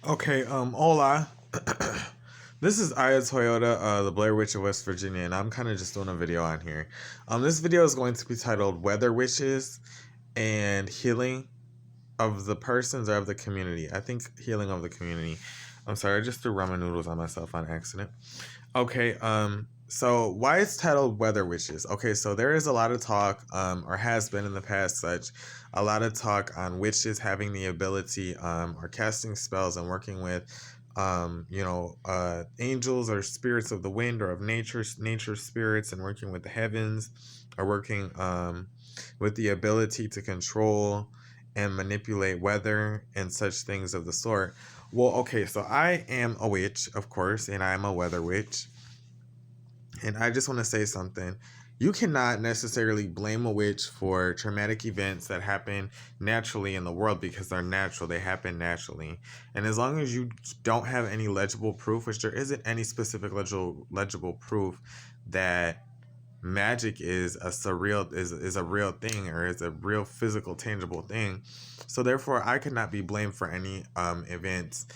Okay, hola. This is Aya Toyota, the Blair Witch of West Virginia, and I'm kind of just doing a video on here. This video is going to be titled Weather Witches and Healing of the Persons or of the Community. I think Healing of the Community. I'm sorry, I just threw ramen noodles on myself on accident. Okay, so why it's titled Weather Witches? Okay, so there is a lot of talk, or has been in the past such, a lot of talk on witches having the ability, or casting spells and working with, angels or spirits of the wind or of nature spirits and working with the heavens, or working, with the ability to control and manipulate weather and such things of the sort. Well, okay, so I am a witch, of course, and I am a weather witch. And I just want to say something. You cannot necessarily blame a witch for traumatic events that happen naturally in the world because they're natural. They happen naturally. And as long as you don't have any legible proof, which there isn't any specific legible proof that magic is a real thing or is a real physical tangible thing, so therefore I could not be blamed for any events.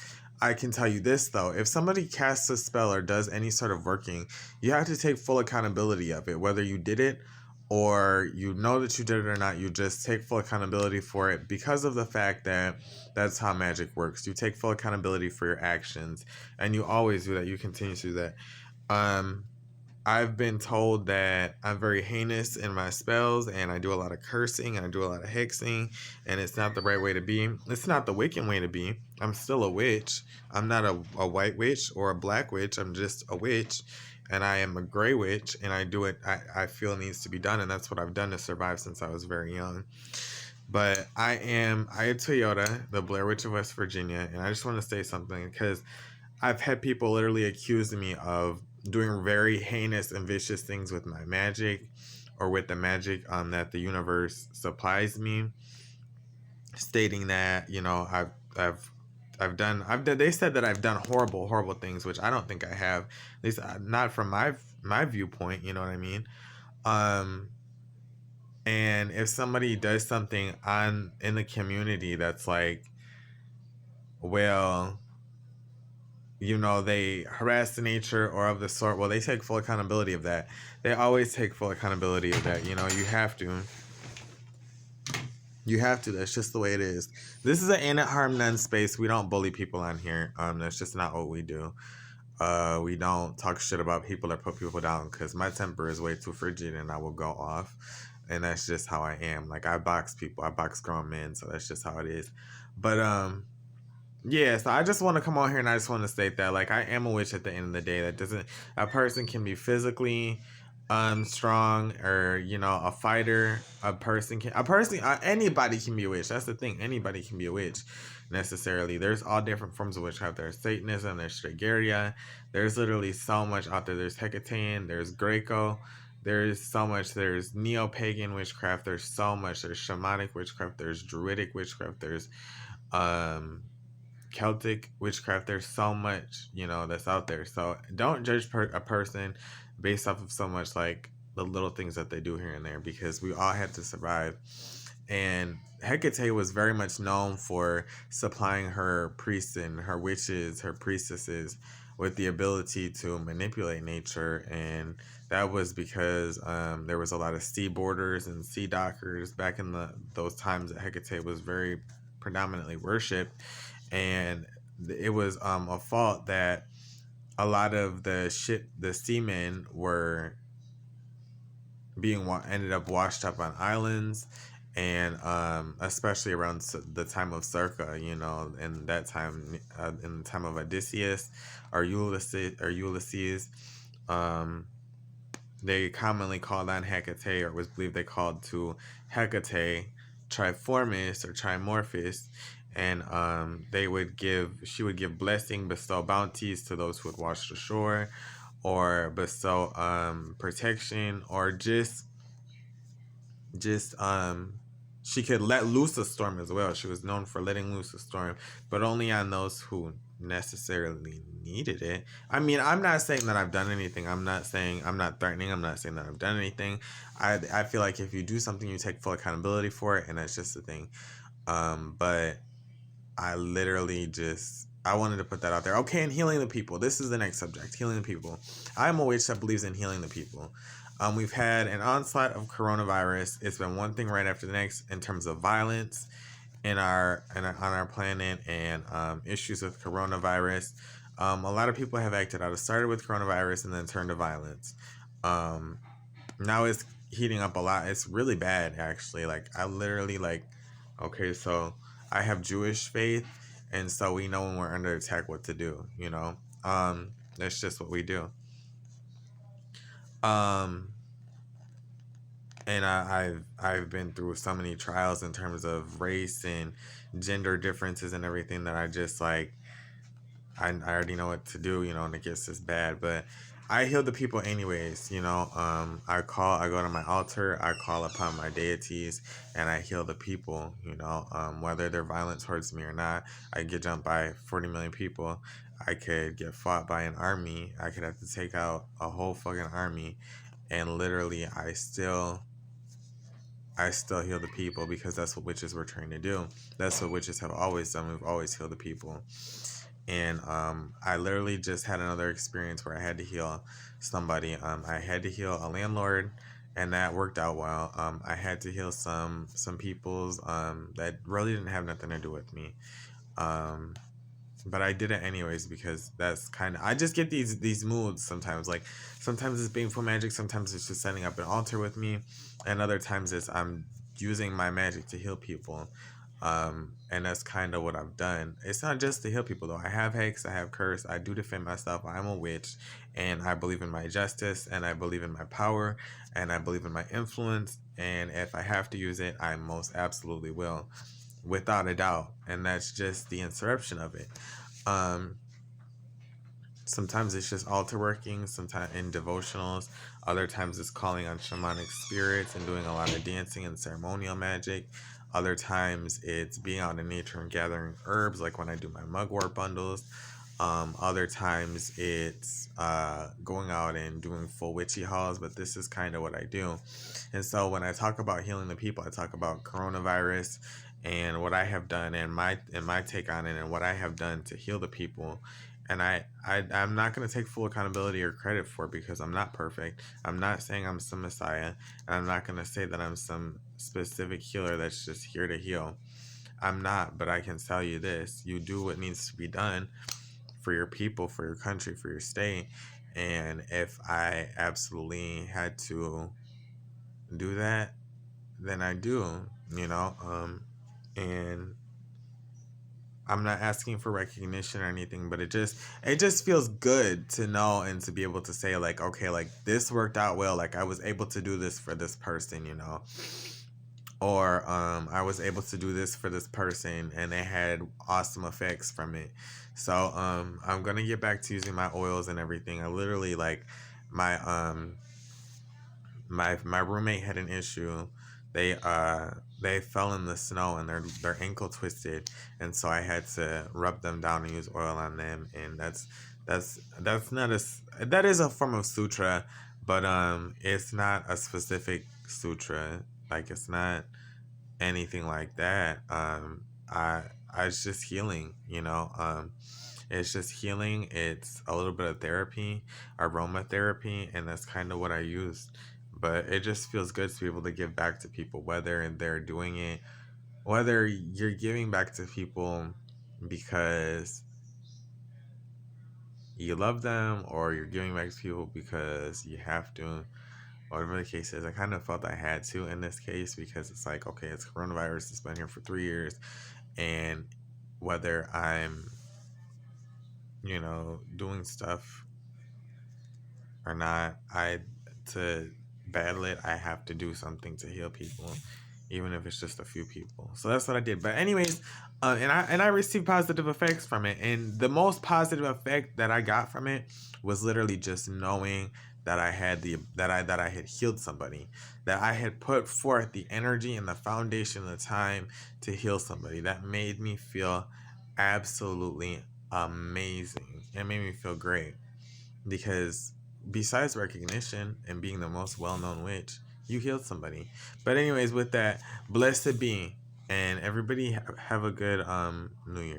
I can tell you this though, if somebody casts a spell or does any sort of working, you have to take full accountability of it, whether you did it or you know that you did it or not. You just take full accountability for it because of the fact that that's how magic works. You take full accountability for your actions, and you always do that. You continue to do that. um I've been told that I'm very heinous in my spells and I do a lot of cursing and I do a lot of hexing, and it's not the right way to be. It's not the Wiccan way to be. I'm still a witch. I'm not a white witch or a black witch. I'm just a witch, and I am a gray witch, and I do it I feel needs to be done, and that's what I've done to survive since I was very young. But I am Aya Toyota, the Blair Witch of West Virginia, and I just want to say something because I've had people literally accusing me of doing very heinous and vicious things with my magic or with the magic that the universe supplies me, stating that, I've done they said that I've done horrible things, which I don't think I have, at least not from my viewpoint, you know what I mean? Um and if somebody does something on in the community that's like, well, they harass the nature or of the sort, well, they take full accountability of that. They always take full accountability of that. You have to. You have to. That's just the way it is. This is an ain't it harm none space. We don't bully people on here. That's just not what we do. We don't talk shit about people or put people down because my temper is way too frigid and I will go off. And that's just how I am. Like, I box people. I box grown men. So that's just how it is. But, yeah, so I just want to come on here and I just want to state that, like, I am a witch at the end of the day. That doesn't, a person can be physically strong, or a fighter. Anybody can be a witch. That's the thing. Anybody can be a witch necessarily. There's all different forms of witchcraft. There's Satanism, there's Strigaria. There's literally so much out there. There's Hecatean, there's Greco. There's so much. There's neo-pagan witchcraft. There's so much. There's shamanic witchcraft. There's druidic witchcraft. There's um Celtic witchcraft. There's so much, that's out there. So don't judge a person based off of so much like the little things that they do here and there, because we all had to survive. And Hecate was very much known for supplying her priests and her witches, her priestesses, with the ability to manipulate nature. And that was because there was a lot of sea boarders and sea dockers back in those times that Hecate was very predominantly worshipped. And it was a fault that a lot of the seamen were ended up washed up on islands, and especially around the time of Circa, in that time, in the time of Odysseus or Ulysses, they commonly called on Hecate, or was believed they called to Hecate Triformis or Trimorphis, and she would give blessing, bestow bounties to those who would wash the shore, or bestow protection, or just she could let loose a storm as well. She was known for letting loose a storm, but only on those who necessarily needed it. I mean, I'm not saying that I've done anything. I'm not threatening. I'm not saying that I've done anything. I feel like if you do something, you take full accountability for it, and that's just the thing. But I literally just I wanted to put that out there. Okay, and healing the people. This is the next subject, healing the people. I am a witch that believes in healing the people. We've had an onslaught of coronavirus. It's been one thing right after the next in terms of violence on our planet, and issues with coronavirus. A lot of people have acted out. It started with coronavirus and then turned to violence. Now it's heating up a lot. It's really bad, actually. Like, I literally, like, okay, so I have Jewish faith, and so we know when we're under attack what to do, you know? That's just what we do. Um, and I've been through so many trials in terms of race and gender differences and everything that I just, like, I already know what to do, you know, and it gets this bad. But I heal the people anyways, you know. I go to my altar, I call upon my deities, and I heal the people, you know. Whether they're violent towards me or not, I get jumped by 40 million people. I could get fought by an army. I could have to take out a whole fucking army, and literally, I still heal the people because that's what witches were trained to do. That's what witches have always done. We've always healed the people. And I literally just had another experience where I had to heal somebody. I had to heal a landlord, and that worked out well. I had to heal some people's that really didn't have nothing to do with me. But I did it anyways because that's kind of, I just get these moods sometimes. Like, sometimes it's baneful magic, sometimes it's just setting up an altar with me, and other times it's I'm using my magic to heal people. And that's kind of what I've done. It's not just to heal people though. I have hex, I have curse, I do defend myself. I'm a witch, and I believe in my justice, and I believe in my power, and I believe in my influence. And if I have to use it, I most absolutely will, without a doubt. And that's just the insurrection of it. Um, Sometimes it's just altar working, sometimes in devotionals. Other times it's calling on shamanic spirits and doing a lot of dancing and ceremonial magic. Other times it's being out in nature and gathering herbs, like when I do my mugwort bundles. Other times it's going out and doing full witchy hauls, but this is kind of what I do. And so when I talk about healing the people, I talk about coronavirus and what I have done, and my take on it, and what I have done to heal the people. And I'm not going to take full accountability or credit for it because I'm not perfect. I'm not saying I'm some messiah, and I'm not going to say that I'm some specific healer that's just here to heal. I'm not, but I can tell you this: you do what needs to be done for your people, for your country, for your state. And if I absolutely had to do that, then I do, you know. And I'm not asking for recognition or anything, but it just feels good to know and to be able to say, like, okay, like, this worked out well, like I was able to do this for this person, you know. Or I was able to do this for this person and they had awesome effects from it. So I'm gonna get back to using my oils and everything. I literally, like, my my roommate had an issue. They fell in the snow and their ankle twisted, and so I had to rub them down and use oil on them. And that's not that is a form of sutra, but it's not a specific sutra. Like, it's not anything like that. I it's just healing, you know. It's just healing. It's a little bit of therapy, aromatherapy, and that's kind of what I use. But it just feels good to be able to give back to people, whether they're doing it, whether you're giving back to people because you love them, or you're giving back to people because you have to, whatever the case is. I kind of felt I had to in this case because it's like, okay, it's coronavirus. It's been here for 3 years, and whether I'm, you know, doing stuff or not, to battle it, I have to do something to heal people, even if it's just a few people. So that's what I did. But anyways, and I received positive effects from it, and the most positive effect that I got from it was literally just knowing that I had that I had healed somebody, that I had put forth the energy and the foundation and the time to heal somebody. That made me feel absolutely amazing. It made me feel great because besides recognition and being the most well-known witch, you healed somebody. But anyways, with that, blessed be, and everybody have a good New Year.